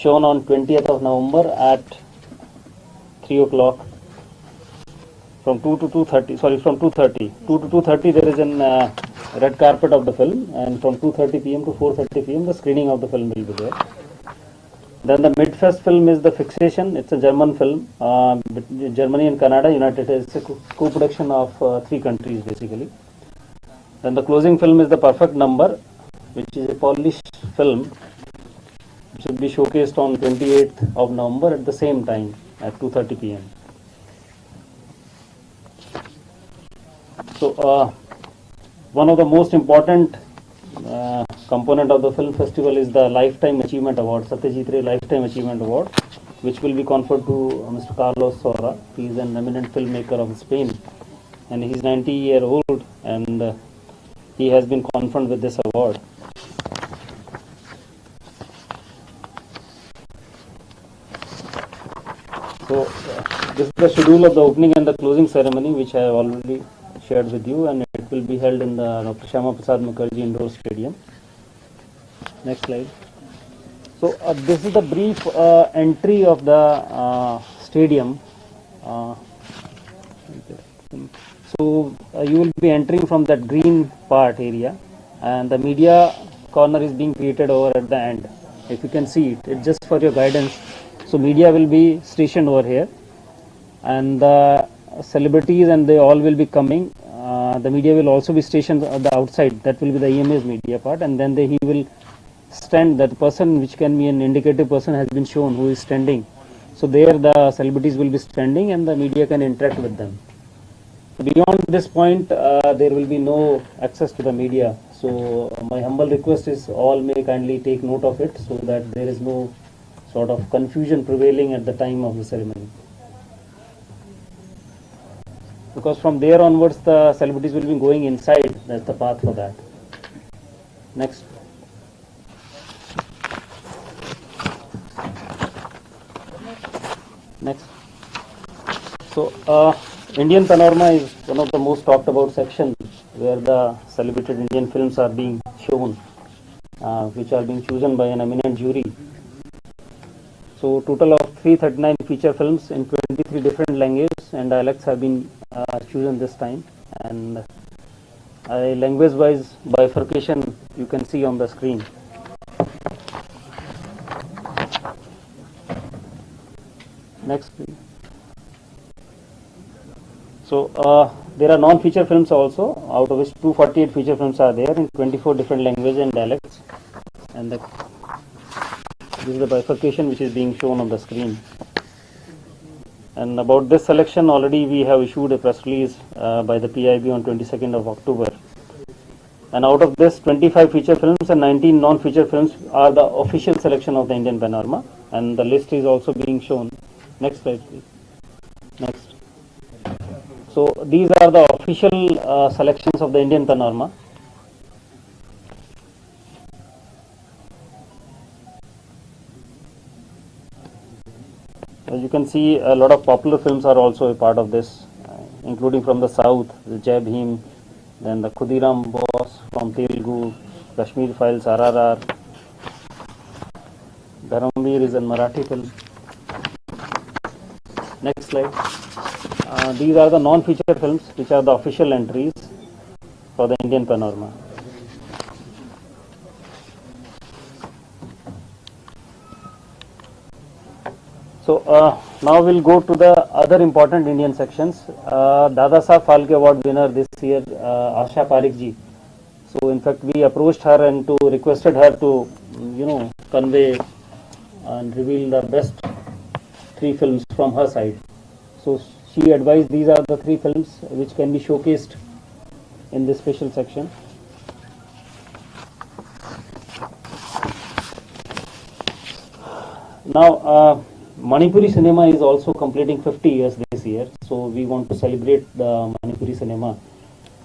shown on 20th of November at 3 o'clock. From 2 to 2:30, sorry, from 2:30. 2 to 2:30 there is an red carpet of the film, and from 2:30 p.m. to 4:30 p.m. the screening of the film will be there. Then the mid-fest film is The Fixation. It's a German film. Germany and Canada united. It's a co-production of 3 countries basically. Then the closing film is The Perfect Number, which is a Polish film, which will be showcased on 28th of November at the same time at 2:30 p.m. So one of the most important component of the film festival is the Lifetime Achievement Award, Satyajit Ray Lifetime Achievement Award, which will be conferred to Mr. Carlos Saura. He is an eminent filmmaker of Spain, and he is 90-year-old, and he has been conferred with this award. So this is the schedule of the opening and the closing ceremony, which I have already shared with you, and it will be held in the Dr. Shyama Prasad Mukherjee Indoor Stadium. Next slide. So this is the brief entry of the stadium. So you will be entering from that green part area, and the media corner is being created over at the end. If you can see it, it's just for your guidance. So media will be stationed over here, and the celebrities and they all will be coming. The media will also be stationed at the outside. That will be the EMA's media part, and then he will stand. That person, which can be an indicative person, has been shown who is standing. So there the celebrities will be standing, and the media can interact with them. Beyond this point, there will be no access to the media. So my humble request is all may kindly take note of it, so that there is no sort of confusion prevailing at the time of the ceremony. Because from there onwards the celebrities will be going inside. That's the path for that. Next. Next. So Indian Panorama is one of the most talked about sections, where the celebrated Indian films are being shown, which are being chosen by an eminent jury. So total of 339 feature films in 23 different languages and dialects have been chosen this time, and language wise bifurcation you can see on the screen. Next please. So there are non-feature films also, out of which 248 feature films are there in 24 different languages and dialects, and this is the bifurcation which is being shown on the screen. And about this selection, already we have issued a press release by the PIB on 22nd of October. And out of this, 25 feature films and 19 non-feature films are the official selection of the Indian Panorama, and the list is also being shown. Next slide, please. Next. So these are the official selections of the Indian Panorama. As you can see, a lot of popular films are also a part of this, including from the south, the Jai Bhim, then the Khudiram Boss from Telugu, Kashmir Files, RRR, Dharamveer is a Marathi film. Next slide. These are the non-feature films, which are the official entries for the Indian Panorama. So now we'll go to the other important Indian sections. Dada Saheb Phalke Award winner this year, Asha Parekh ji. So in fact we approached her and requested her to convey and reveal the best 3 films from her side. So she advised these are the 3 films which can be showcased in this special section. Now Manipuri cinema is also completing 50 years this year, so we want to celebrate the Manipuri cinema,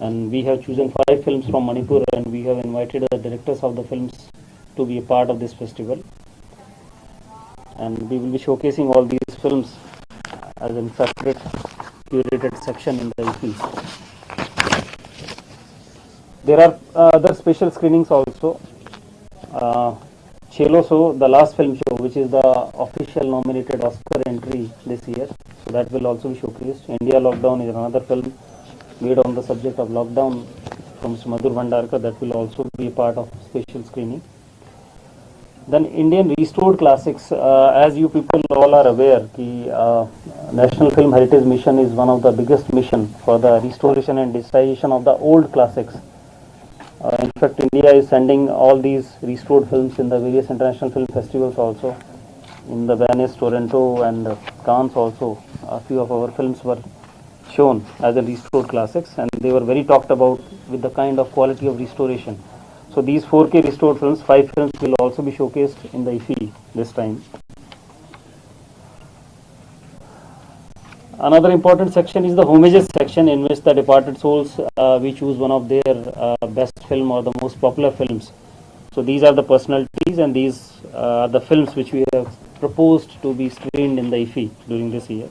and we have chosen 5 films from Manipur, and we have invited the directors of the films to be a part of this festival, and we will be showcasing all these films as a separate curated section in the IFFI. There are other special screenings also. Chelo So, the last film show, which is the official nominated Oscar entry this year. So that will also be showcased. India Lockdown is another film made on the subject of lockdown from Mr. Madhur Bhandarkar, that will also be a part of special screening. Then Indian restored classics, as you people all are aware, the National Film Heritage Mission is one of the biggest mission for the restoration and digitization of the old classics. In fact, India is sending all these restored films in the various international film festivals also. In the Venice, Toronto and Cannes also, a few of our films were shown as a restored classics, and they were very talked about with the kind of quality of restoration. So these 4K restored films, 5 films will also be showcased in the IFFI this time. Another important section is the homages section, in which the departed souls, we choose one of their best film or the most popular films. So these are the personalities, and these are the films which we have proposed to be screened in the IFFI during this year,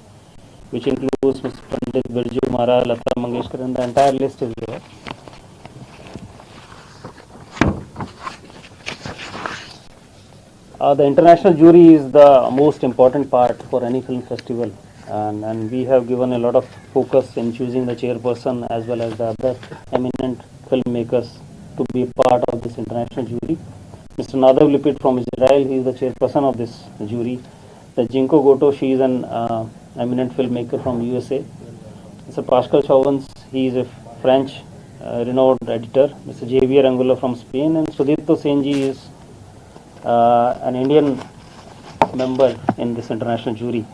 which includes Mr. Pandit Birju Maharaj, Lata Mangeshkar, and the entire list is there. The international jury is the most important part for any film festival, and we have given a lot of focus in choosing the chairperson as well as the other eminent filmmakers to be part of this international jury. Mr. Nadav Lipit from Israel, he is the chairperson of this jury. The Jinko Goto, she is an eminent filmmaker from USA. Mr. Pascal Chauvins, he is a French renowned editor. Mr. Javier Angulo from Spain, and Sudipto Senji is an Indian member in this international jury.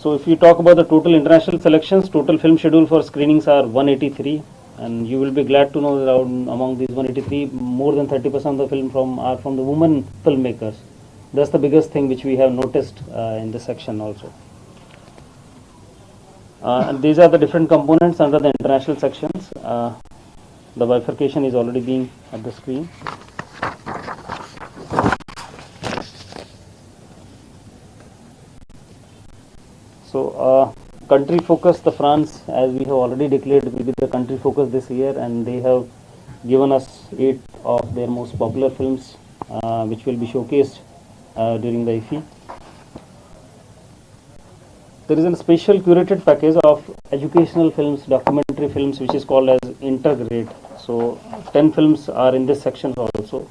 So if you talk about the total international selections, total film schedule for screenings are 183, and you will be glad to know that among these 183, more than 30% of the film are from the women filmmakers. That's the biggest thing which we have noticed in this section also. And these are the different components under the international sections. The bifurcation is already being at the screen. So country focus, the France, as we have already declared, will be the country focus this year, and they have given us 8 of their most popular films which will be showcased during the IFFI. There is a special curated package of educational films, documentary films, which is called as Intergrade. So 10 films are in this section also.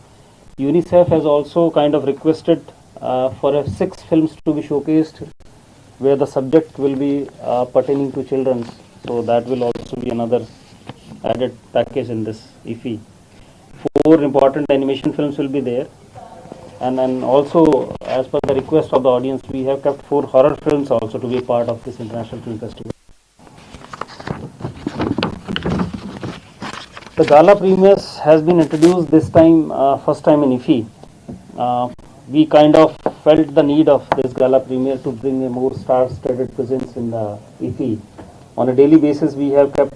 UNICEF has also kind of requested for 6 films to be showcased where the subject will be pertaining to children. So that will also be another added package in this IFFI. 4 important animation films will be there. And then also, as per the request of the audience, we have kept 4 horror films also to be part of this international film festival. The gala premiers has been introduced this time, first time in IFFI. We kind of felt the need of this gala premiere to bring a more star-studded presence in the IFFI. On a daily basis, we have kept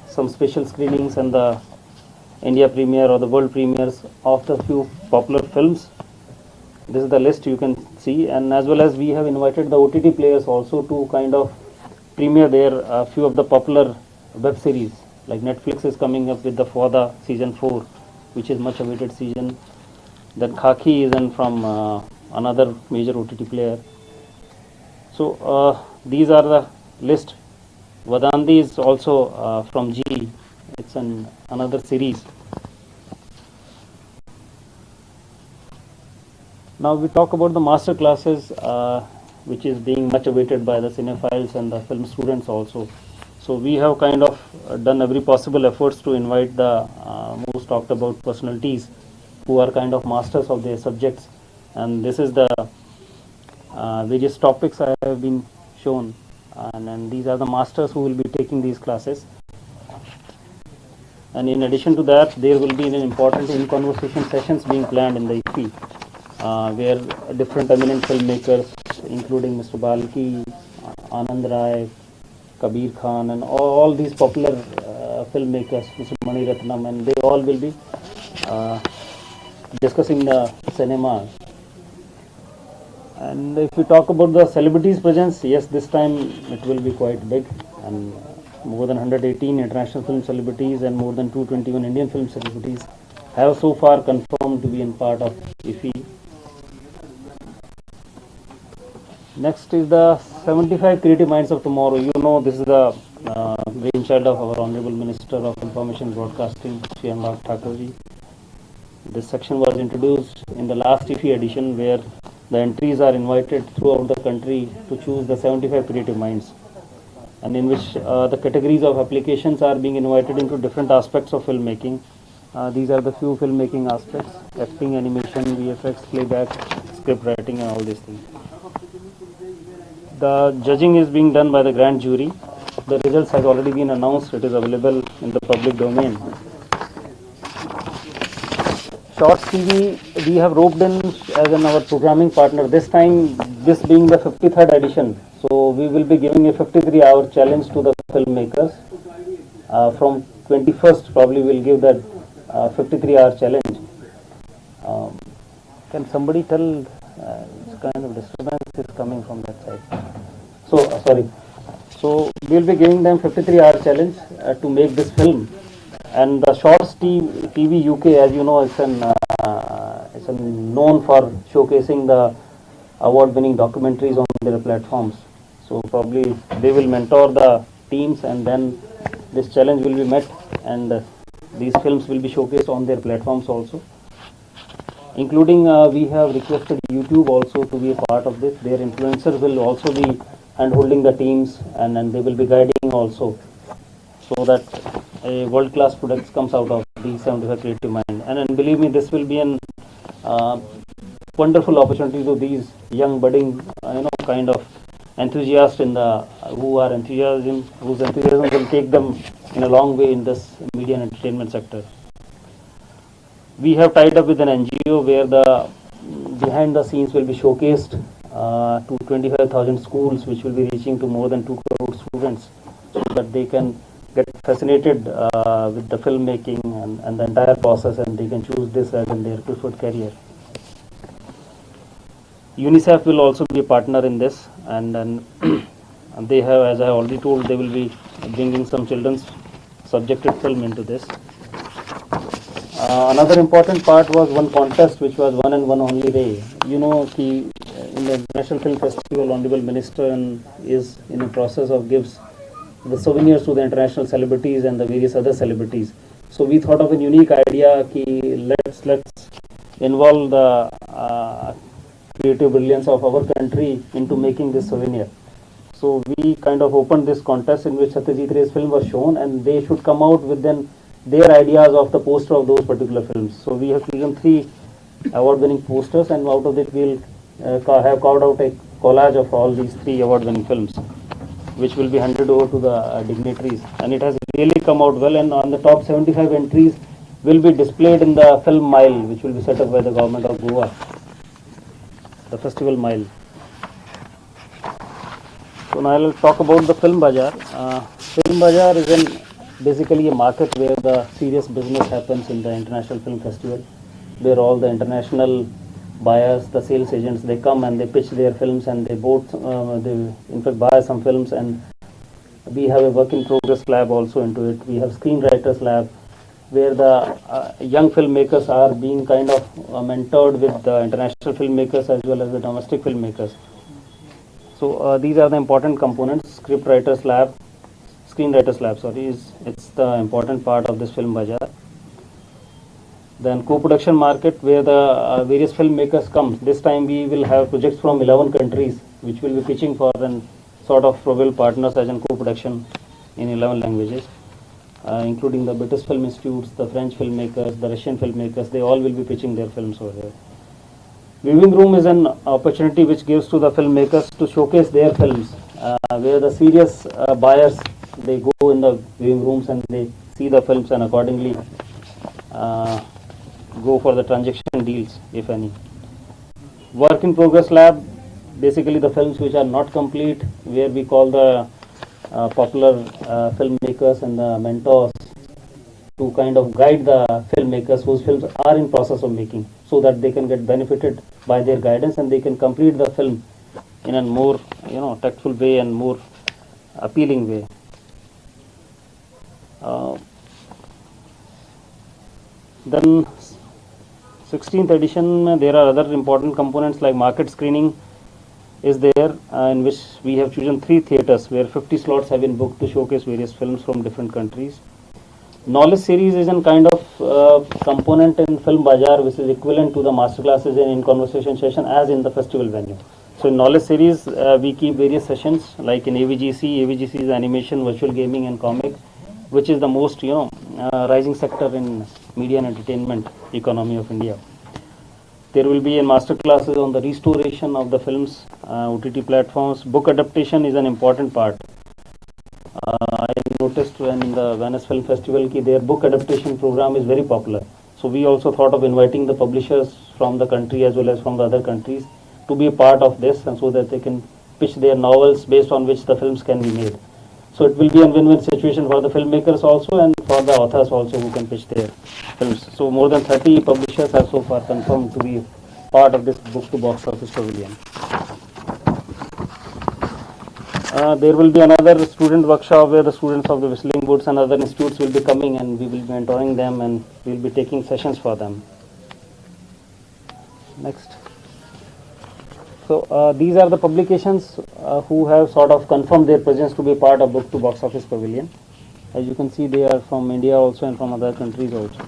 some special screenings and the India premiere or the world premieres of the few popular films. This is the list you can see, and as well as we have invited the OTT players also to kind of premiere their few of the popular web series. Like Netflix is coming up with the Fauda season 4, which is much awaited season. Then Khaki is in from another major OTT player. So these are the list. Vadandi is also from G. It's another series. Now we talk about the master classes, which is being much awaited by the cinephiles and the film students also. So we have kind of done every possible efforts to invite the most talked about personalities who are kind of masters of their subjects, and this is the various topics I have been shown, and these are the masters who will be taking these classes. And in addition to that, there will be an important in-conversation sessions being planned in the IFFI, where different eminent filmmakers, including Mr. Balki, Anand Rai, Kabir Khan, and all these popular filmmakers, Mr. Mani Ratnam, and they all will be discussing the cinema. And if we talk about the celebrities presence, yes, this time it will be quite big, and more than 118 international film celebrities and more than 221 Indian film celebrities have so far confirmed to be in part of IFFI. Next is the 75 Creative Minds of Tomorrow. You know, this is the brainchild of our Honorable Minister of Information Broadcasting, Shri Anurag Thakurji. This section was introduced in the last IFFI edition, where the entries are invited throughout the country to choose the 75 creative minds, and in which the categories of applications are being invited into different aspects of filmmaking. These are the few filmmaking aspects: acting, animation, VFX, playback, script writing, and all these things. The judging is being done by the grand jury. The results has already been announced. It is available in the public domain. Shorts TV, we have roped in as our programming partner. This time, this being the 53rd edition, so we will be giving a 53-hour challenge to the filmmakers. From 21st, probably we'll give that 53-hour challenge. Can somebody tell? This kind of disturbance is coming from that side. So sorry. So we'll be giving them 53-hour challenge to make this film. And the Shorts TV UK, as you know, it's known for showcasing the award-winning documentaries on their platforms. So probably they will mentor the teams, and then this challenge will be met, and these films will be showcased on their platforms also. Including, we have requested YouTube also to be a part of this. Their influencers will also be hand-holding the teams, and they will be guiding also, so that a world-class product comes out of the 75 Creative Mind. And believe me, this will be an wonderful opportunity to these young budding, kind of enthusiasts whose enthusiasm will take them in a long way in this media and entertainment sector. We have tied up with an NGO where the behind the scenes will be showcased to 25,000 schools, which will be reaching to more than 2 crore students, so that they can get fascinated with the filmmaking and the entire process, and they can choose this as in their preferred career. UNICEF will also be a partner in this, and then they have, as I already told, they will be bringing some children's subjected film into this. Another important part was one contest, which was one and one only day. You know, in the International Film Festival, Honorable Minister is in the process of gives the souvenirs to the international celebrities and the various other celebrities. So we thought of a unique idea ki let's involve the creative brilliance of our country into making this souvenir. So we kind of opened this contest in which Satyajit Ray's film was shown, and they should come out with their ideas of the poster of those particular films. So we have given 3 award-winning posters, and out of it we'll have carved out a collage of all these 3 award-winning films, which will be handed over to the dignitaries. And it has really come out well, and on the top 75 entries will be displayed in the film mile, which will be set up by the government of Goa, the festival mile. So now I will talk about the Film Bazaar. Film Bazaar is basically a market where the serious business happens in the International Film Festival, where all the international buyers, the sales agents, they come and they pitch their films, and they in fact buy some films. And we have a work in progress lab also into it. We have screenwriters lab, where the young filmmakers are being kind of mentored with the international filmmakers as well as the domestic filmmakers. So these are the important components. Screenwriters lab, it's the important part of this Film Bazaar. Then co-production market, where the various filmmakers come. This time we will have projects from 11 countries, which will be pitching for and sort of probable partners as in co-production in 11 languages, including the British Film Institutes, the French filmmakers, the Russian filmmakers. They all will be pitching their films over there. Viewing room is an opportunity which gives to the filmmakers to showcase their films, where the serious buyers, they go in the viewing rooms and they see the films and accordingly go for the transaction deals, if any. Work in progress lab, basically the films which are not complete, where we call the popular filmmakers and the mentors to kind of guide the filmmakers whose films are in process of making, so that they can get benefited by their guidance and they can complete the film in a more tactful way and more appealing way. Then 16th edition, there are other important components like market screening is there, in which we have chosen 3 theatres where 50 slots have been booked to showcase various films from different countries. Knowledge series is a kind of component in Film Bazaar which is equivalent to the masterclasses and in conversation session as in the festival venue. So in knowledge series, we keep various sessions like in AVGC. AVGC is animation, virtual gaming and comic, which is the most rising sector in media and entertainment economy of India. There will be a master classes on the restoration of the films, OTT platforms. Book adaptation is an important part. I noticed when in the Venice Film Festival their book adaptation program is very popular. So we also thought of inviting the publishers from the country as well as from the other countries to be a part of this, and so that they can pitch their novels based on which the films can be made. So it will be a win-win situation for the filmmakers also and for the authors also who can pitch their films. So more than 30 publishers have so far confirmed to be part of this book to box office pavilion. There will be another student workshop where the students of the Whistling Woods and other institutes will be coming, and we will be mentoring them and we will be taking sessions for them. Next. So these are the publications who have sort of confirmed their presence to be part of book to box office pavilion. As you can see, they are from India also and from other countries also.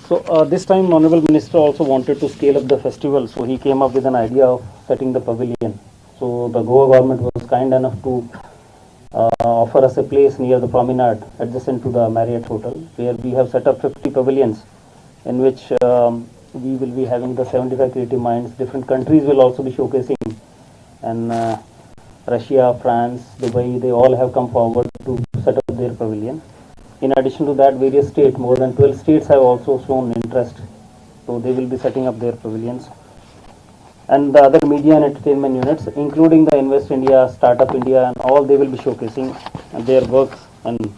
So this time Honorable Minister also wanted to scale up the festival, so he came up with an idea of setting the pavilion. So the Goa government was kind enough to offer us a place near the promenade adjacent to the Marriott Hotel, where we have set up 50 pavilions in which we will be having the 75 creative minds. Different countries will also be showcasing, and Russia, France, Dubai, they all have come forward to set up their pavilion. In addition to that, various states, more than 12 states have also shown interest, so they will be setting up their pavilions. And the other media and entertainment units, including the Invest India, Startup India, and all, they will be showcasing their works. And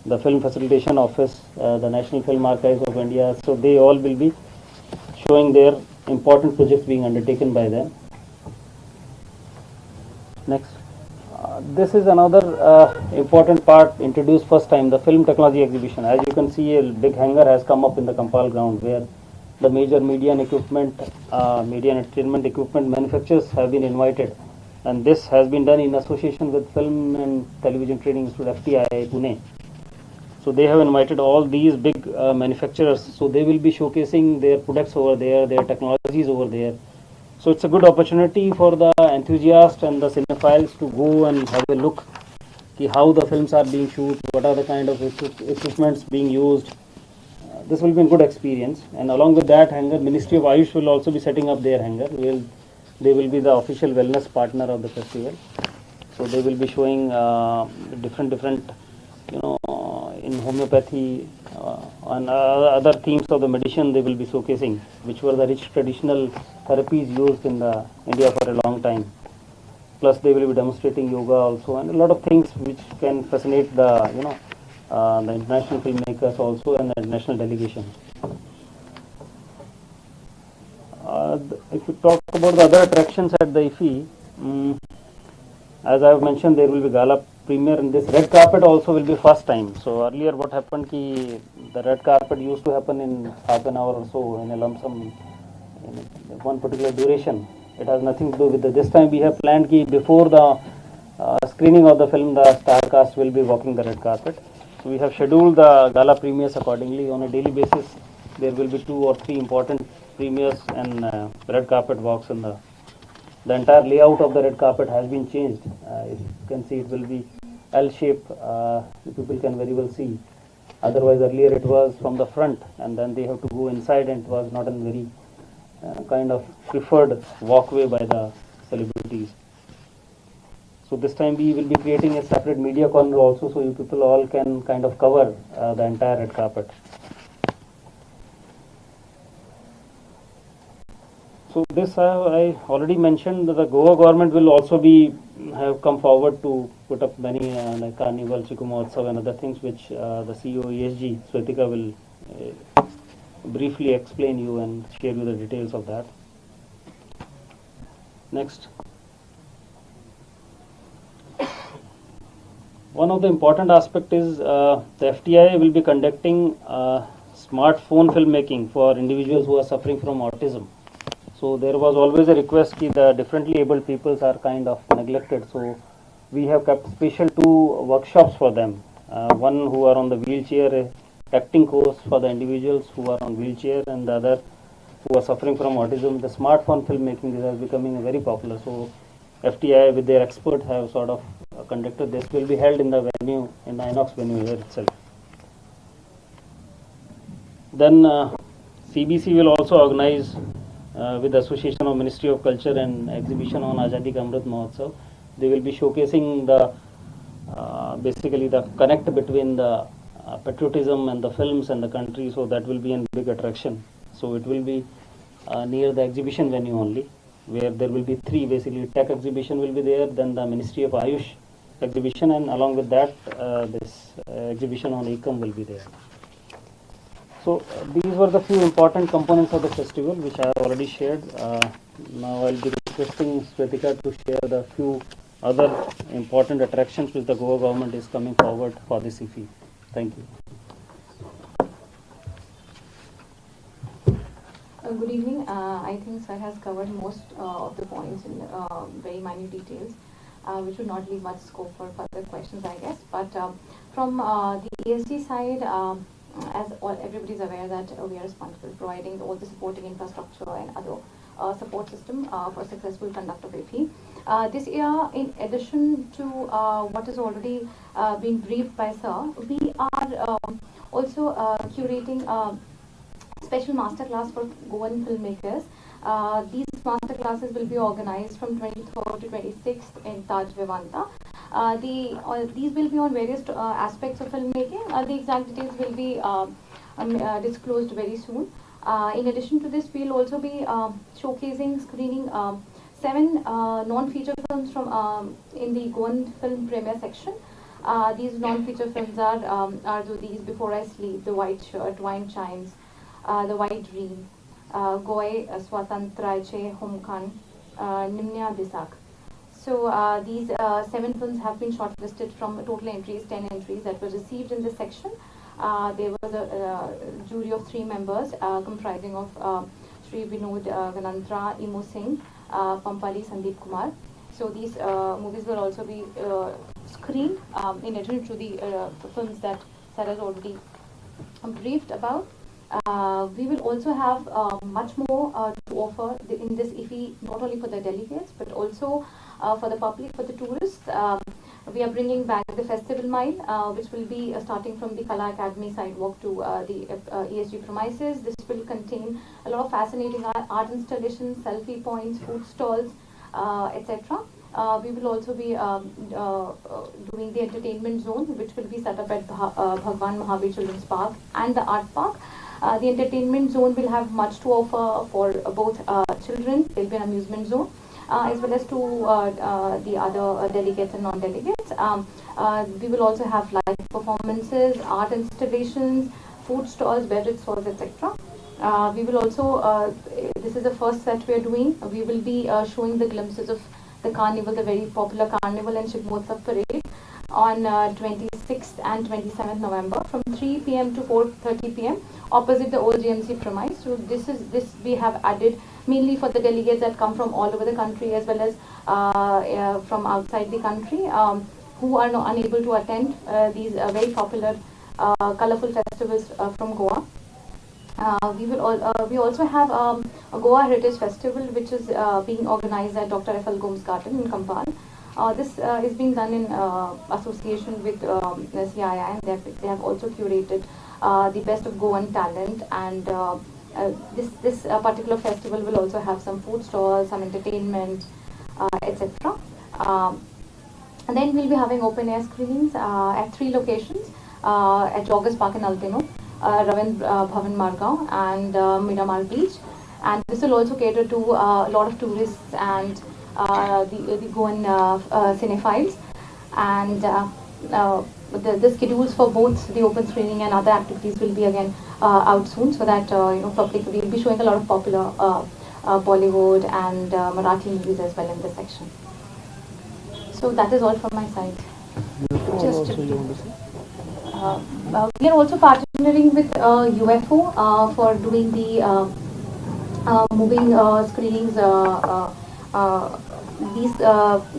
the Film Facilitation Office, the National Film Archives of India, so they all will be showing their important projects being undertaken by them. Next. This is another important part introduced first time, the film technology exhibition. As you can see, a big hangar has come up in the Kampal ground where the major media and equipment, media and entertainment equipment manufacturers have been invited, and this has been done in association with Film and Television Training Institute FTI Pune. So they have invited all these big manufacturers, so they will be showcasing their products over there, their technologies over there. So it's a good opportunity for the enthusiasts and the cinephiles to go and have a look how the films are being shot, what are the kind of equipments being used. This will be a good experience. And along with that hangar, Ministry of Ayush will also be setting up their hangar. They will be the official wellness partner of the festival. So they will be showing different in homeopathy and other themes of the medicine they will be showcasing, which were the rich traditional therapies used in the India for a long time. Plus they will be demonstrating yoga also, and a lot of things which can fascinate the the international filmmakers also and the international delegation. If you talk about the other attractions at the IFFI, as I have mentioned, there will be gala premiere, and this red carpet also will be first time. So earlier what happened the red carpet used to happen in half an hour or so in a lump sum in one particular duration. It has nothing to do with this time we have planned before the screening of the film the star cast will be walking the red carpet. So we have scheduled the gala premieres accordingly. On a daily basis there will be 2 or 3 important premieres and red carpet walks, and the entire layout of the red carpet has been changed. If you can see, it will be L shape, people can very well see. Otherwise earlier it was from the front and then they have to go inside, and it was not a very kind of preferred walkway by the celebrities. So this time we will be creating a separate media corner also, so you people all can kind of cover the entire red carpet. So this I already mentioned that the Goa government will also have come forward to put up many like Carnival, Chiku Mahotsav and other things, which the CEO ESG Swetika will briefly explain you and share you the details of that. Next. One of the important aspect is the FTI will be conducting smartphone filmmaking for individuals who are suffering from autism. So there was always a request that the differently abled peoples are kind of neglected. So we have kept special 2 workshops for them. One who are on the wheelchair acting course for the individuals who are on wheelchair, and the other who are suffering from autism. The smartphone filmmaking is becoming very popular. So FTI with their experts have sort of conducted this. Will be held in the venue, in the Inox venue here itself. Then CBC will also organize with the Association of Ministry of Culture and exhibition on Azadi Ka Amrit Mahotsav. They will be showcasing the basically the connect between the patriotism and the films and the country. So that will be a big attraction. So it will be near the exhibition venue only, where there will be 3 basically tech exhibition will be there, then the Ministry of Ayush exhibition, and along with that this exhibition on ecom will be there. So these were the few important components of the festival which I have already shared. Now I'll be requesting Swetika to share the few other important attractions which the Goa government is coming forward for this IFFI. Thank you. Good evening. I think Sir has covered most of the points in very minute details, which would not leave much scope for further questions, I guess. But from the ESG side, as everybody is aware that we are responsible for providing all the supporting infrastructure and other support system for successful conduct of IFFI. This year, in addition to what has already been briefed by Sir, we are also curating special masterclass for Goan filmmakers. These masterclasses will be organized from 23rd to 26th in Taj Vivanta. These will be on various aspects of filmmaking. The exact details will be disclosed very soon. In addition to this, we will also be showcasing, screening 7 non-feature films from in the Goan film premiere section. These non-feature films are these: Before I Sleep, The White Shirt, Wine Chimes, The White Dream, Goy Swatantrache Homkan, Nimnya Disak. So these 7 films have been shortlisted from total entries, 10 entries that were received in this section. There was a jury of 3 members comprising of Sri Vinod Ganantra, Imo Singh, Pampali Sandeep Kumar. So these movies will also be screened in addition to the films that Sarah has already briefed about. We will also have much more to offer in this IFFI, not only for the delegates but also for the public, for the tourists. We are bringing back the festival mile, which will be starting from the Kala Academy sidewalk to the ESG premises. This will contain a lot of fascinating art installations, selfie points, food stalls, etc. We will also be doing the entertainment zone, which will be set up at Bhagwan Mahavir Children's Park and the Art Park. The entertainment zone will have much to offer for both children. There will be an amusement zone, as well as to the other delegates and non-delegates. We will also have live performances, art installations, food stalls, beverage stalls, etc. We will also, this is the first that we are doing, we will be showing the glimpses of the carnival, the very popular carnival and Shivmotsav parade on 26th and 27th November from 3 p.m. to 4:30 p.m. opposite the old GMC premise. So this we have added mainly for the delegates that come from all over the country, as well as from outside the country, who are unable to attend these very popular colorful festivals from Goa. We also have a Goa Heritage Festival, which is being organized at Dr. F.L. Gomes Garden in Kampal. This is being done in association with CII, and they have also curated the best of Goan talent, and this particular festival will also have some food stalls, some entertainment, etc. And then we'll be having open air screenings at 3 locations, at Joggers Park in Altino, Ravindra Bhavan Margaon, and Miramar Beach. And this will also cater to a lot of tourists and the Goan cinephiles. And the schedules for both the open screening and other activities will be again out soon, so that public will be showing a lot of popular Bollywood and Marathi movies as well in this section. So that is all from my side. Just we are also partnering with UFO for doing the moving screenings.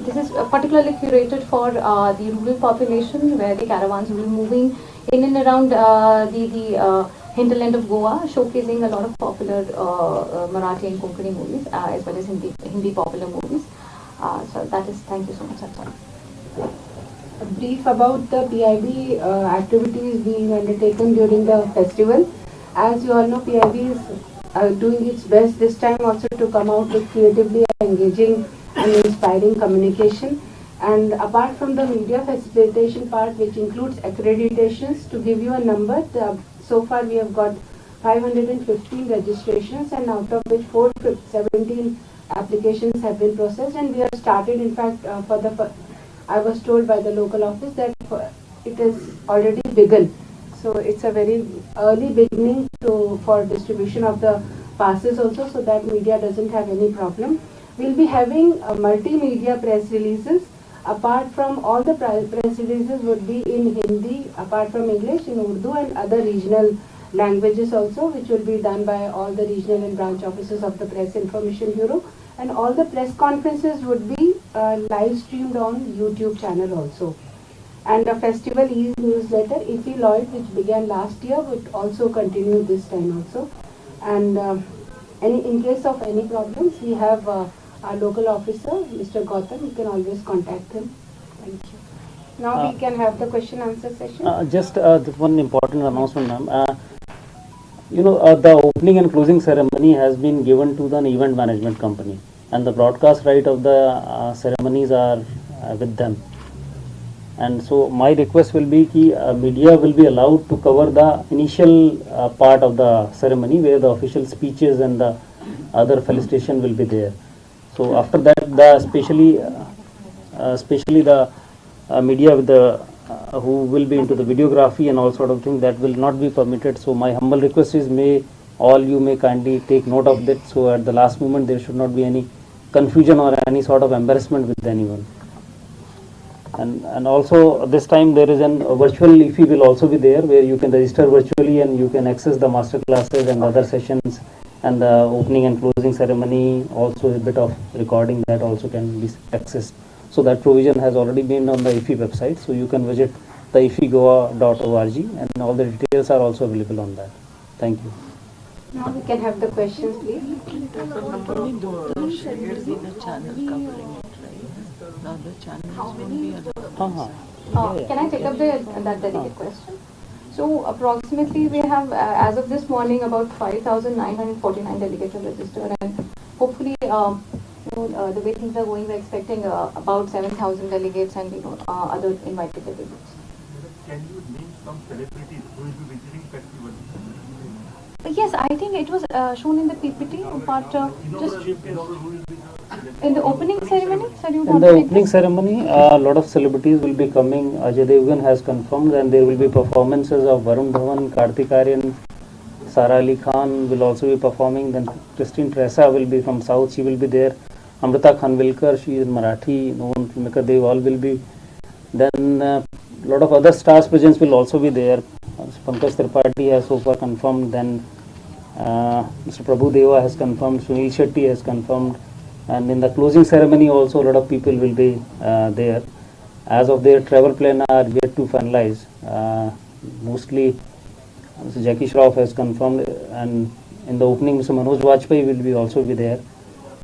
This is particularly curated for the rural population, where the caravans will be moving in and around the hinterland of Goa, showcasing a lot of popular Marathi and Konkani movies, as well as Hindi popular movies. So that is, thank you so much. That's all. A brief about the PIB activities being undertaken during the festival. As you all know, PIB is doing its best this time also to come out with creatively engaging and inspiring communication. And apart from the media facilitation part, which includes accreditations, to give you a number, so far we have got 515 registrations, and out of which 417 applications have been processed, and we have started, in fact, I was told by the local office that it has already begun. So it's a very early beginning for distribution of the passes also, so that media doesn't have any problem. We'll be having multimedia press releases. Apart from all the press releases would be in Hindi, apart from English, in Urdu and other regional languages also, which will be done by all the regional and branch offices of the Press Information Bureau. And all the press conferences would be live streamed on YouTube channel also. And a festival e-newsletter, IFFI Lloyd, which began last year, would also continue this time also. And in case of any problems, we have our local officer, Mr. Gautam. You can always contact him. Thank you. Now we can have the question answer session. Just one important announcement, ma'am. The opening and closing ceremony has been given to the event management company, and the broadcast right of the ceremonies are with them. And so my request will be that media will be allowed to cover the initial part of the ceremony, where the official speeches and the other felicitation will be there. So after that, especially the media with the who will be into the videography and all sort of thing, that will not be permitted. So my humble request is, you may kindly take note of that, so at the last moment there should not be any confusion or any sort of embarrassment with anyone. And also this time there is a virtual IFFI will also be there, where you can register virtually and you can access the master classes and other sessions, and the opening and closing ceremony, also a bit of recording that also can be accessed. So that provision has already been on the IFFI website, so you can visit the iffigoa.org, and all the details are also available on that. Thank you. Now we can have the questions, please. Can I take up that delegate question? So approximately we have, as of this morning, about 5,949 delegates have registered, and hopefully, the way things are going, we're expecting about 7,000 delegates and other invited delegates. Can you name some celebrities who will be visiting festival? Yes, I think it was shown in the PPT, but just in the opening ceremony. Sir, you in the opening ceremony, a lot of celebrities will be coming. Ajay Devgan has confirmed, and there will be performances of Varun Dhawan, Kartik Aaryan, Sara Ali Khan will also be performing. Then Christine Tressa will be from South, she will be there. Amrita Khanvilkar, she is Marathi, known filmmaker, they all will be. Then a lot of other stars presence will also be there. Pankaj Tripathi has so far confirmed. Then Mr. Prabhu Deva has confirmed. Sunil Shetty has confirmed. And in the closing ceremony also a lot of people will be there. As of their travel plan are yet to finalize. Mostly Mr. Jackie Shroff has confirmed, and in the opening Mr. Manoj Vajpayee will be also be there.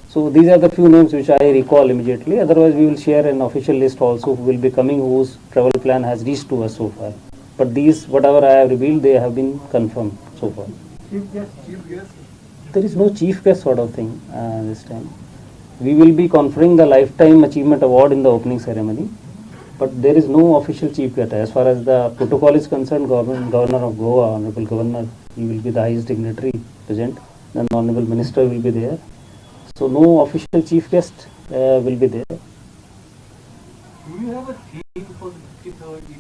So these are the few names which I recall immediately. Otherwise we will share an official list also who will be coming, whose travel plan has reached to us so far. But these, whatever I have revealed, they have been confirmed so far. Chief guest. There is no chief guest sort of thing this time. We will be conferring the Lifetime Achievement Award in the opening ceremony, but there is no official chief guest. As far as the protocol is concerned, Governor of Goa, Honorable Governor, he will be the highest dignitary present. Then the Honorable Minister will be there. So no official chief guest will be there. Do you have a theme for the 53rd EP?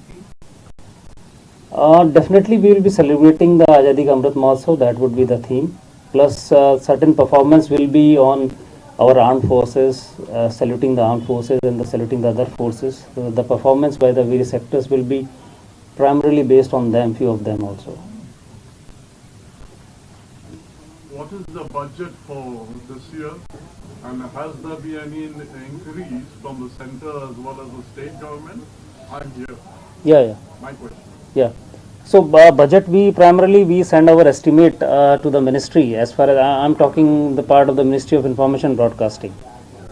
Definitely we will be celebrating the Azadi Ka Amrit Mahotsav, that would be the theme. Plus certain performance will be on our armed forces, saluting the armed forces and saluting the other forces. The performance by the various sectors will be primarily based on them, few of them also. What is the budget for this year, and has there been any increase from the center as well as the state government? I'm here. Yeah. My question. Yeah. So budget, we send our estimate to the ministry. As far as I'm talking the part of the Ministry of Information Broadcasting.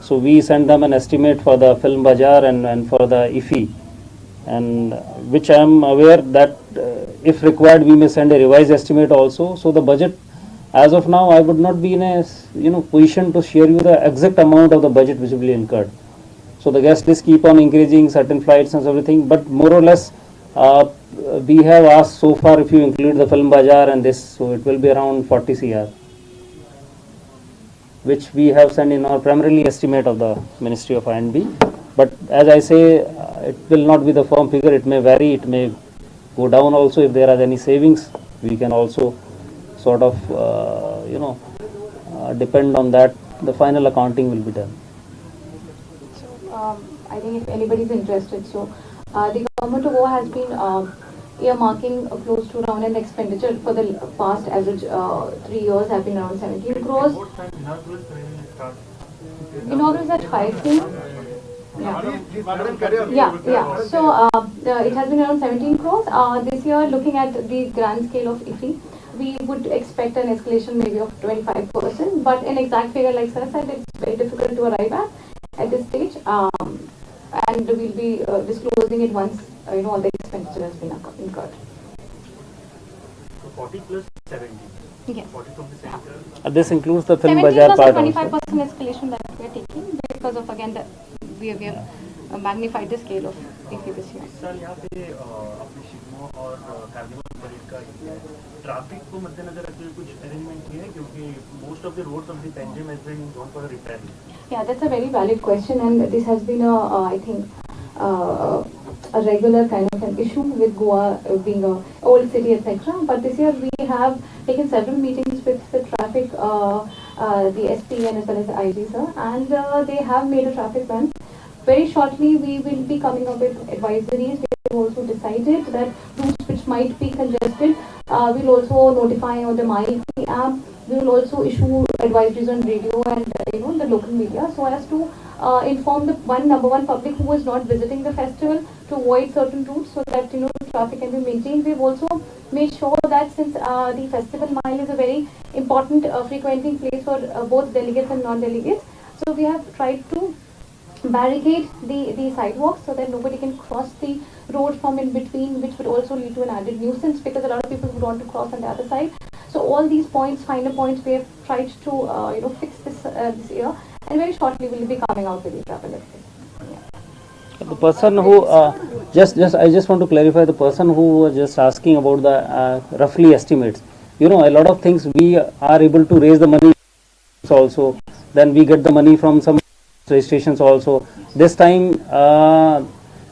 So we send them an estimate for the film bazaar and for the IFFI, and which I am aware that if required we may send a revised estimate also. So the budget, as of now, I would not be in a position to share you the exact amount of the budget which will be incurred. So the guest list keep on increasing, certain flights and everything, but more or less we have asked so far, if you include the film bazaar and this, so it will be around 40 CR, which we have sent in our primarily estimate of the Ministry of I&B. But as I say, it will not be the firm figure, it may vary, it may go down also. If there are any savings, we can also sort of depend on that. The final accounting will be done. So I think if anybody is interested, so the government of Goa has been earmarking close to around an expenditure for the past average 3 years have been around 17 crores. Inaugural is at 5 things. Yeah. So it has been around 17 crores. This year, looking at the grand scale of IFFI, we would expect an escalation maybe of 25%, but an exact figure, like sir said, it's very difficult to arrive at this stage. And we'll be disclosing it once all the expenditure has been incurred. So 40 plus 70. Yes. 40 from the center. This includes the film 17 bazaar plus part a 25% also. escalation that we are taking because of again we have magnified the scale of IFFI this year. Sir यहाँ पे अपने शिगमो और carnival parade का traffic को मद्देनजर रखते हुए कुछ अरेंजमेंट किए हैं, क्योंकि most of the roads of the Panjim has been gone for repair. Yeah, that's a very valid question, and this has been I think a regular kind of an issue with Goa being a old city, etc. But this year we have taken several meetings with the traffic, the SP and as well as the IG sir, and they have made a traffic plan. Very shortly we will be coming up with advisories. We have also decided that routes which might be congested, we'll also notify on the MyIFFI app. We will also issue advisories on radio and the local media, so as to inform the number one public who is not visiting the festival to avoid certain routes, so that traffic can be maintained. We've also made sure that since the festival mile is a very important frequenting place for both delegates and non-delegates, so we have tried to barricade the sidewalks so that nobody can cross the road from in between, which would also lead to an added nuisance because a lot of people would want to cross on the other side. So all these points, finer points, we have tried to fix this year, and very shortly we will be coming out with the travel advice. The person who I just want to clarify, the person who was just asking about the roughly estimates. A lot of things we are able to raise the money also. Then we get the money from some registrations also. This time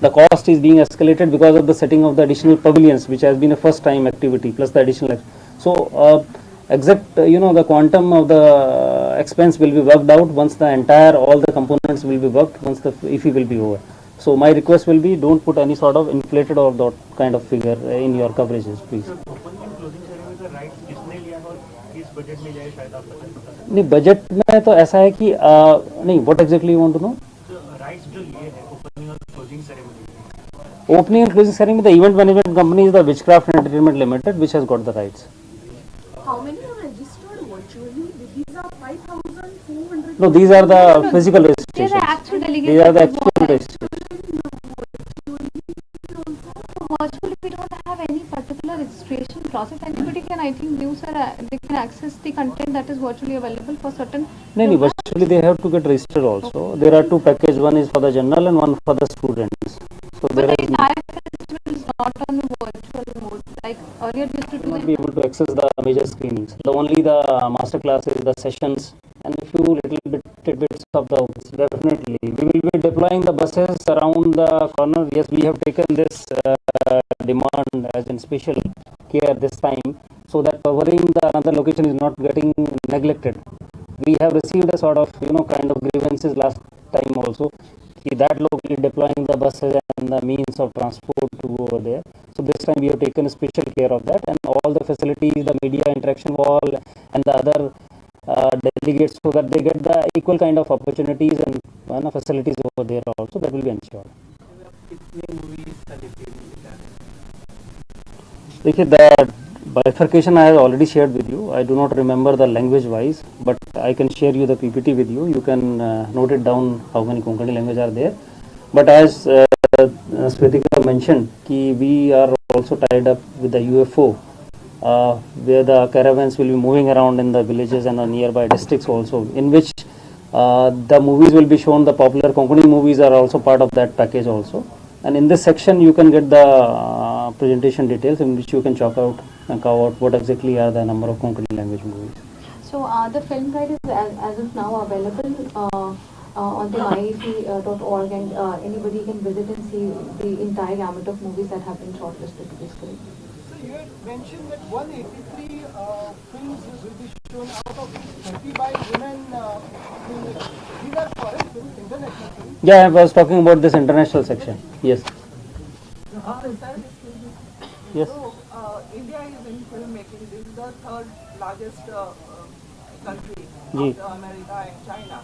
the cost is being escalated because of the setting of the additional pavilions, which has been a first time activity plus the additional. So exact the quantum of the expense will be worked out once the entire all the components will be worked, once the IFFI will be over. So my request will be, don't put any sort of inflated or that kind of figure in your coverages, please. Opening and closing ceremony का rights किसने लिया और किस budget में लिया है, शायद आप बता सकते नहीं, बजट में तो ऐसा है कि नहीं, what exactly you want to know? Rights जो लिए हैं ओपनिंग और closing ceremony. Opening and closing ceremony, the event management company is the Witchcraft and Entertainment Limited, which has got the rights. How many are registered virtually? These are 5,400. No, these are the physical These registrations. are actual delegates. These are the actual registrations. Virtually, we don't have any particular registration process. Anybody can, I think, use they can access the content that is virtually available for certain. No, virtually they have to get registered also. There are two packages, one is for the general and one for the students. So But there the is entire festival is not on virtual mode. Like earlier, we used to do not be able to access the major screenings. Only the master classes, the sessions, and a few little tidbits of the office. Definitely, we will be deploying the buses around the corner. Yes, we have taken this demand as in special care this time, so that covering the another location is not getting neglected. we have received a sort of kind of grievances last time also. That locally deploying the buses and the means of transport to go over there. So this time we have taken special care of that, and all the facilities, the media interaction wall and the other delegates, so that they get the equal kind of opportunities and facilities over there also, that will be ensured. The bifurcation I have already shared with you. I do not remember the language wise, but I can share you the PPT with you. You can note it down how many Konkani languages are there. But as Sritika mentioned, we are also tied up with the UFO, where the caravans will be moving around in the villages and the nearby districts also, in which the movies will be shown. The popular Konkani movies are also part of that package also. And in this section you can get the presentation details, in which you can check out and cover out what exactly are the number of Konkani language movies. So the film guide is as of now available on the IFFI.org, and anybody can visit and see the entire gamut of movies that have been shortlisted to be screened. So you had mentioned that 183 films will be shown, out of 30 by women. These are foreign films, international films. Yeah, I was talking about this international section. Yes. Yes. So, India is in filmmaking. This is the third largest country after America and China.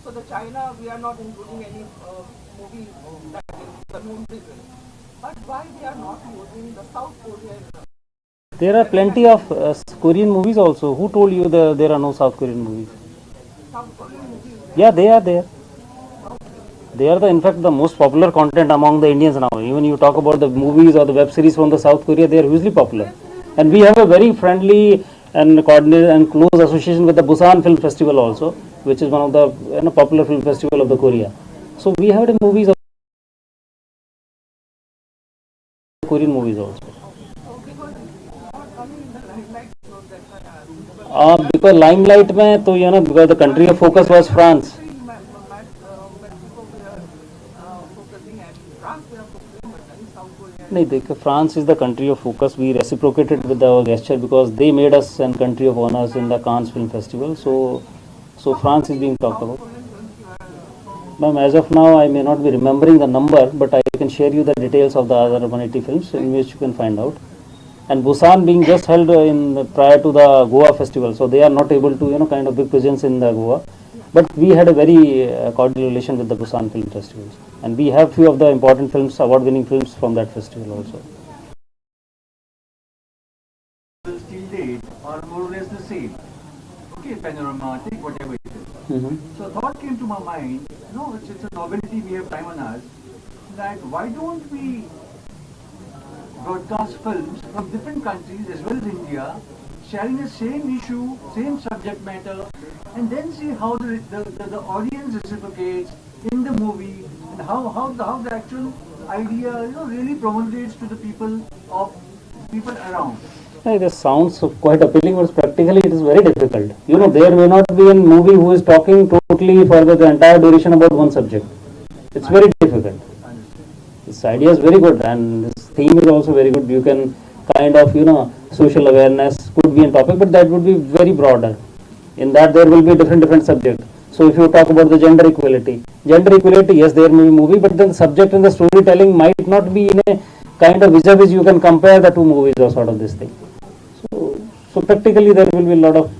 So the China, we are not including any movie that is the known reason. But why they are not using the South Korean? There are plenty of Korean movies also. Who told you there are no South Korean movies? South Korean movies? Yeah, they are there. They are in fact the most popular content among the Indians now. Even you talk about the movies or the web series from the South Korea, they are hugely popular. And we have a very friendly and coordinated and close association with the Busan Film Festival also, which is one of the popular film festival of the Korea. So we have the movies of Korean movies also. Because limelight mein, because the country of focus was France. France is the country of focus. We reciprocated with our gesture because they made us a country of honors in the Cannes Film Festival. So France is being talked about. Ma'am, as of now, I may not be remembering the number, but I can share you the details of the other 180 films in which you can find out. And Busan being just held prior to the Goa festival, so they are not able to kind of big presence in the Goa. But we had a very cordial relation with the Busan Film Festivals, and we have few of the important films, award-winning films from that festival also. Still date are more or less the same. Okay, panoramatic, whatever it is. So a thought came to my mind, it's a novelty we have time on us, that why don't we broadcast films from different countries as well as India, sharing the same issue, same subject matter, and then see how the audience reciprocates in the movie, and how the actual idea really promulgates to the people around. This sounds quite appealing, but practically it is very difficult. There may not be a movie who is talking totally for the entire duration about one subject. It's very difficult. This idea is very good, and this theme is also very good. You can kind of, social awareness could be a topic, but that would be very broader. In that there will be different subjects. So if you talk about the gender equality, yes, there may be movie, but then the subject and the storytelling might not be in a kind of vis-a-vis. You can compare the two movies or sort of this thing. So practically there will be a lot of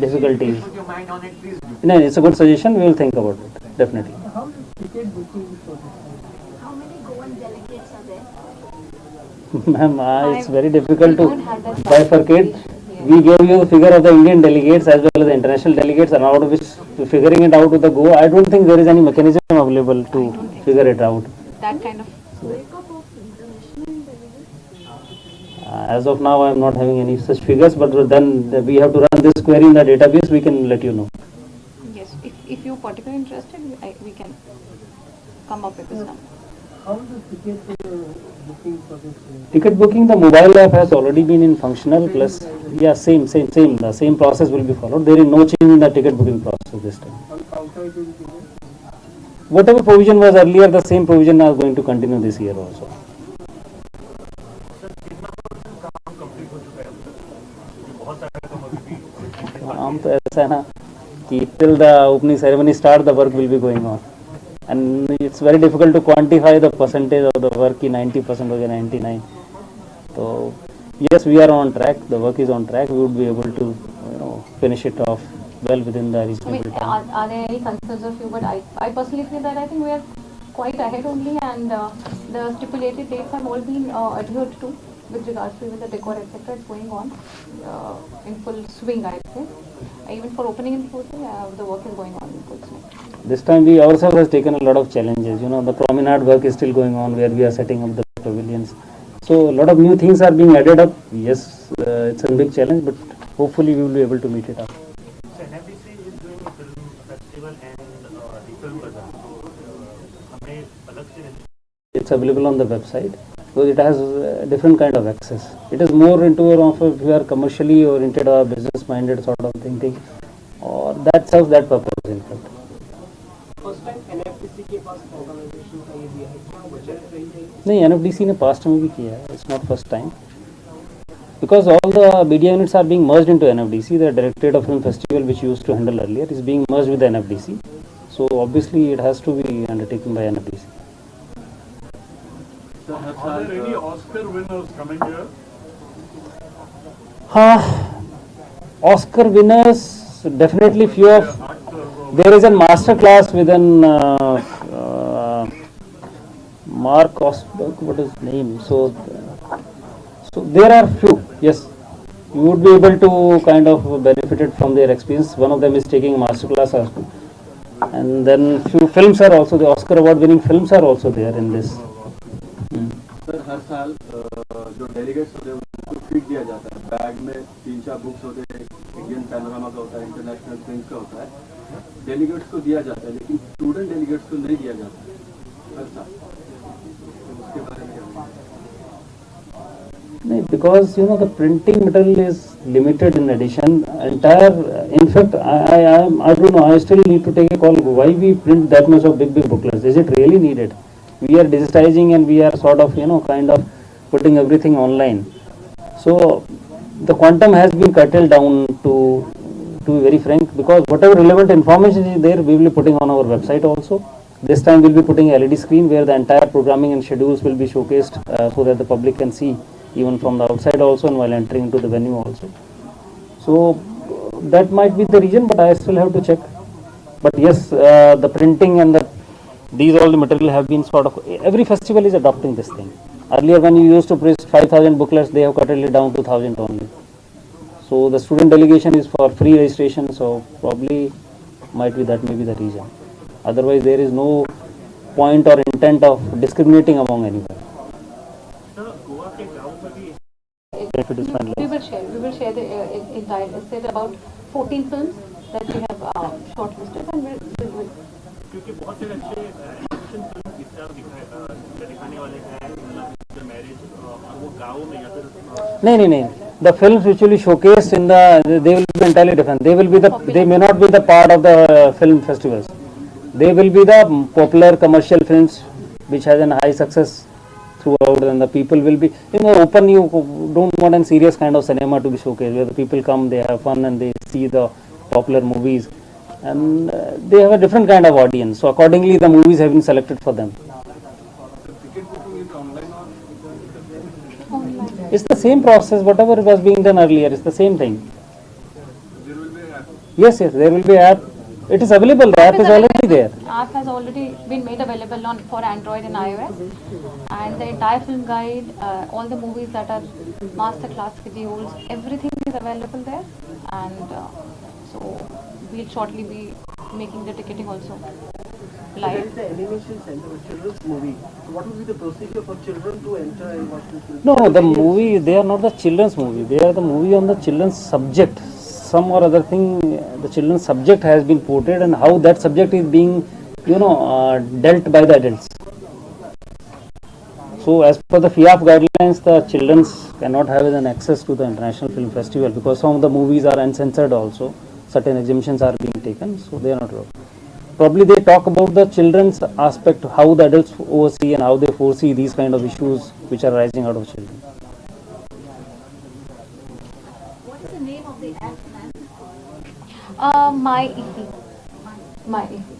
difficulties. Put your mind on it, please do. No, it's a good suggestion. We will think about it definitely. How is ticket booking for this? How many Goan delegates are Ma'am, there? it's very difficult to don't have that bifurcate. We gave you the figure of the Indian delegates as well as the international delegates, and out of which figuring it out with the Go, I don't think there is any mechanism available to figure it out. That kind of As of now, I am not having any such figures, but then we have to run this query in the database. We can let you know. yes. If you're particularly interested, we can come up with this number. How is the ticket booking for this? Ticket booking, the mobile app has already been in functional. Plus, yeah, same. The same process will be followed. There is no change in the ticket booking process this time. On counter it will be given? Whatever provision was earlier, the same provision are going to continue this year also. काम तो ऐसा है ना, till the opening ceremony start, the work will be going on. And it's very difficult to quantify the percentage of the work in 90% or 99. So yes, we are on track. The work is on track. We would be able to finish it off well within the reasonable time. Are there any concerns of you? But I personally feel that I think we are quite ahead only, and the stipulated dates have all been adhered to with regards to even the decor, etc. It's going on in full swing, I'd say. Even for opening and closing, the work is going on in full swing. This time we ourselves has taken a lot of challenges. The promenade work is still going on where we are setting up the pavilions. So a lot of new things are being added up. Yes, it's a big challenge, but hopefully we will be able to meet it up. So NFDC is doing a film festival and the film bazaar. So it's available on the website. So it has different kind of access. It is more into if you are commercially oriented or business minded sort of thinking, or that serves that purpose in fact. First time NFDC के पास organisation का ये दिया है, क्या वजह रही है? नहीं, एनएफडीसी ने पास्ट में भी किया है. It's not first time, because all the media units are being merged into NFDC. The Directorate of Film Festival, which used to handle earlier, is being merged with the NFDC. So obviously it has to be undertaken by NFDC. Are there any Oscar winners coming here? Oscar winners, definitely few of. There is a master class within Mark Osberg, what is his name? So there are few. Yes, you would be able to kind of benefited from their experience. One of them is taking a master class also. And then few films are also, the Oscar award winning films are also there in this. Sir हर साल जो delegates होते हैं उनको feed दिया जाता है. Bag में 3-4 बुक्स होते हैं, इंडियन पैनोरामा का होता है, इंटरनेशनल फिल्म्स का होता है. डेलीगेट्स को दिया जाता है, लेकिन स्टूडेंट डेलीगेट्स को नहीं दिया जाता है हर साल. उसके बारे में नहीं, because the printing material is limited in edition. Entire, in fact, I don't know. I still need to take a call. Why we print that much of big booklets? Is it really needed? We are digitizing and we are sort of kind of putting everything online. So the quantum has been curtailed down to be very frank, because whatever relevant information is there, we will be putting on our website also. This time we will be putting a LED screen where the entire programming and schedules will be showcased so that the public can see even from the outside also and while entering into the venue also. So that might be the reason, but I still have to check. But yes, the printing and these all the material have been sort of, every festival is adopting this thing. Earlier when you used to print 5,000 booklets, they have cut it down to 1,000 only. So the student delegation is for free registration, so probably might be that may be the reason. Otherwise there is no point or intent of discriminating among anyone. We will share the entire set about 14 films that we have shortlisted, and we'll क्योंकि बहुत से अच्छे education film इस तरह दिखाने वाले हैं, मतलब मैरिज और वो गाँव में या फिर नहीं. The films which will be showcased in they will be entirely different. They may not be the part of the film festivals. They will be the popular commercial films which has a high success throughout, and the people will be open. You don't want a serious kind of cinema to be showcased where the people come, they have fun and they see the popular movies, and they have a different kind of audience. So accordingly the movies have been selected for them. It's the same process, whatever was being done earlier, it's the same thing. There will be an app. Yes, there will be app. It is available, the app is already there. App has already been made available for Android and iOS, and the entire film guide, all the movies that are master class videos, everything is available there, and so we'll shortly be making the ticketing also There live. is the animation center, a children's movie. So what will be the procedure for children to enter and watch this film? No, the movie, they are not the children's movie, they are the movie on the children's subject. Some or other thing, the children's subject has been portrayed, and how that subject is being, dealt by the adults. So as per the FIAF guidelines, the children's cannot have an access to the International Film Festival, because some of the movies are uncensored also. Certain exemptions are being taken, so they are not allowed. Probably they talk about the children's aspect, how the adults oversee and how they foresee these kind of issues which are rising out of children. What is the name of the app, ma'am? My IFFI. My IFFI.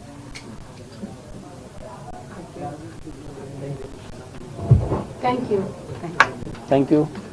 Thank you. Thank you.